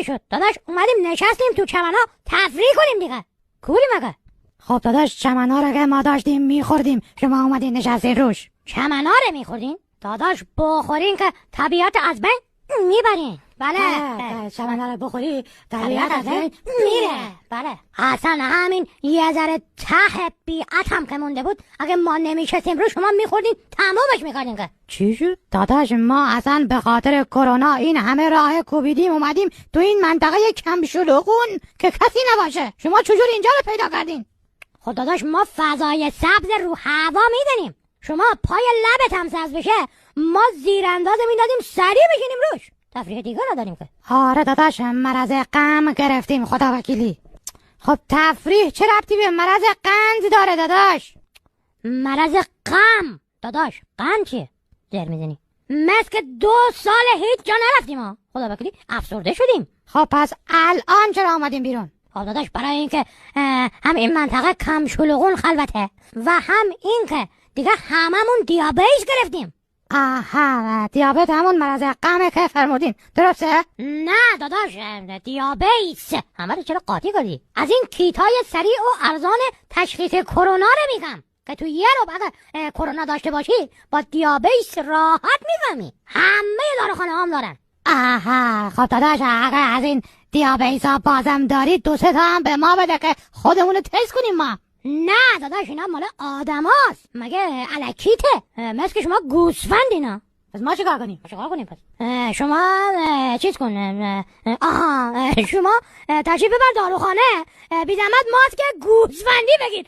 شد داداش؟ اومدیم نشستیم تو چمن‌ها تفریح کنیم دیگه. کوری مگه؟ خب داداش چمن‌ها رو که ما داشتیم میخوردیم، شما اومدین نشستین روش. چمن‌ها رو میخوردین؟ داداش بخورین که طبیعت از بین میبرین. بله چمن‌ها رو بخوری طبیعت از بین میره. بله اصلا همین یه ذره ته بیعت هم که مونده بود اگه ما نمیشستیم رو شما میخوردین تمامش میکردین که. چی شد؟ داداش ما اصلا به خاطر کرونا این همه راه کوبیدیم اومدیم تو این منطقه کم شلوغون که کسی نباشه. شما چجور اینجا رو پیدا کردین؟ خب داداش ما فضای سبز رو هوا میدنیم. شما پای لبت هم سبز بشه ما زیرانداز میدادیم سریع بشینیم روش. تفریح دیگه نداریم که. آره داداش مرض غم گرفتیم خدا وکیلی. خب تفریح چه ربطی به مرض قند داره داداش؟ مرض غم داداش قند چیه؟ در میزنی مثل که 2 سال هیچ جا نرفتیم ها. خدا وکیلی افسرده شدیم. خب پس الان چرا آمدیم بیرون؟ خب داداش برای اینکه هم این منطقه کم شلوغون خلوته و هم این که دیگه هممون دیابیس گرفتیم. آها دیابت همون مرض غمه که فرمودین درسته؟ نه داداش دیابیس همه رو چرا قاطی کردی؟ از این کیتای سریع و ارزان تشخیص کرونا رو میگم که تو یه رو اگه کرونا داشته باشی با دیابیس راحت میفهمی. همه داروخانه هم دارن. آها خب داداش اگه از این دیابیس ها بازم دارید 2-3 تا هم به ما بده که خودمونو تست کنیم ما. نه داداش اینا مال آدم هاست. مگه الکیته؟ مثل که شما گوسفندینا. پس ما چیکار کنیم؟ پس شما چیز کن. شما تشریف ببر داروخانه بی زحمت ماسک گوسفندی بگیر.